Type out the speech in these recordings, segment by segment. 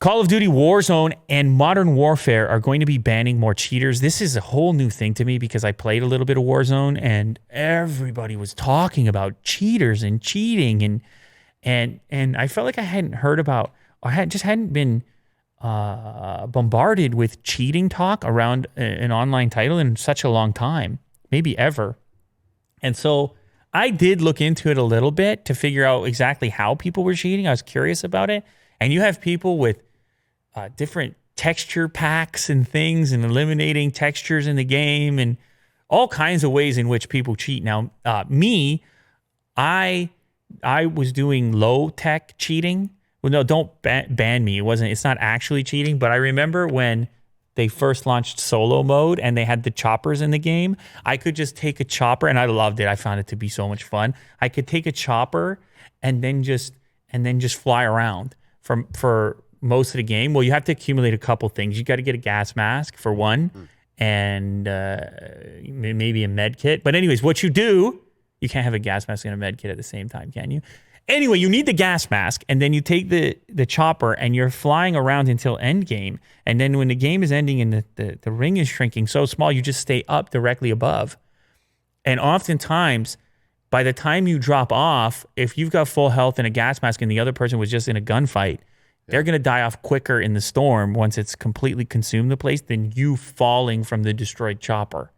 Call of Duty Warzone and Modern Warfare are going to be banning more cheaters. This is a whole new thing to me because I played a little bit of Warzone and everybody was talking about cheaters and cheating and I felt like I hadn't heard about or hadn't been bombarded with cheating talk around an online title in such a long time, maybe ever. And so I did look into it a little bit to figure out exactly how people were cheating. I was curious about it. And you have people with different texture packs and things and eliminating textures in the game and all kinds of ways in which people cheat. Now, I was doing low tech cheating. Well, no, don't ban me. It's not actually cheating, but I remember when they first launched solo mode and they had the choppers in the game, I could just take a chopper and I loved it. I found it to be so much fun. I could take a chopper and then just fly around for most of the game. Well, you have to accumulate a couple things. You got to get a gas mask for one, and maybe a med kit. But anyways, what you do, you can't have a gas mask and a med kit at the same time, can you? Anyway, you need the gas mask, and then you take the chopper, and you're flying around until end game. And then when the game is ending and the ring is shrinking so small, you just stay up directly above. And oftentimes, by the time you drop off, if you've got full health and a gas mask and the other person was just in a gunfight, they're going to die off quicker in the storm once it's completely consumed the place than you falling from the destroyed chopper.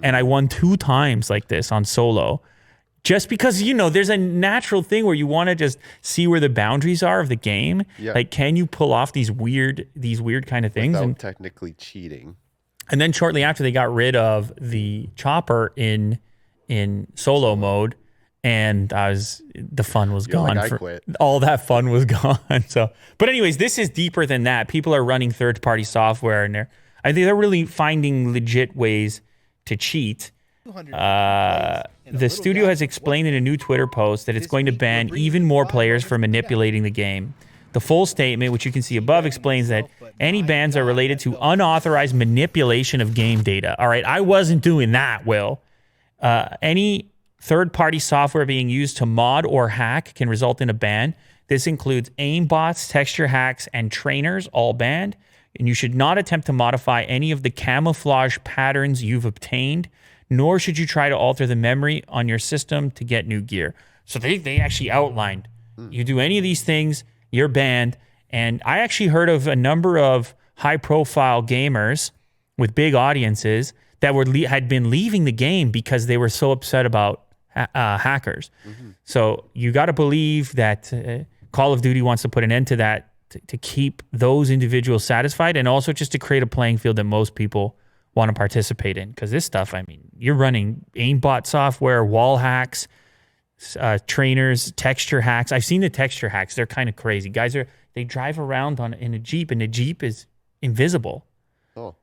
And I won 2 times like this on solo. Just because, there's a natural thing where you want to just see where the boundaries are of the game. Yeah. Like, can you pull off these weird kind of things? Without technically cheating. And then shortly after, they got rid of the chopper in solo mode. And the fun was gone. Like I quit. All that fun was gone. But anyways, this is deeper than that. People are running third-party software, and I think they're really finding legit ways to cheat. The studio has explained in a new Twitter post that it's going to ban even more players for manipulating the game. The full statement, which you can see above, explains that any bans are related to unauthorized manipulation of game data. All right, I wasn't doing that, Will. Any third-party software being used to mod or hack can result in a ban. This includes aimbots, texture hacks, and trainers, all banned. And you should not attempt to modify any of the camouflage patterns you've obtained, nor should you try to alter the memory on your system to get new gear. So they actually outlined, you do any of these things, you're banned. And I actually heard of a number of high-profile gamers with big audiences that had been leaving the game because they were so upset about hackers. So you got to believe that Call of Duty wants to put an end to that to keep those individuals satisfied, and also just to create a playing field that most people want to participate in. Because this stuff, I mean, you're running aimbot software, wall hacks, trainers, texture hacks. I've seen the texture hacks. They're kind of crazy. Guys they drive around in a Jeep, and the Jeep is invisible. Oh.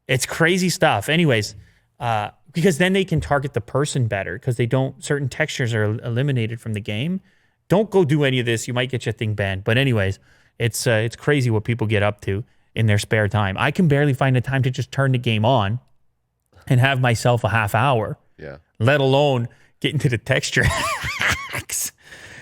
It's crazy stuff. Anyways, because then they can target the person better because certain textures are eliminated from the game. Don't go do any of this. You might get your thing banned. But anyways, it's crazy what people get up to in their spare time. I can barely find the time to just turn the game on and have myself a half hour. Yeah. Let alone get into the texture.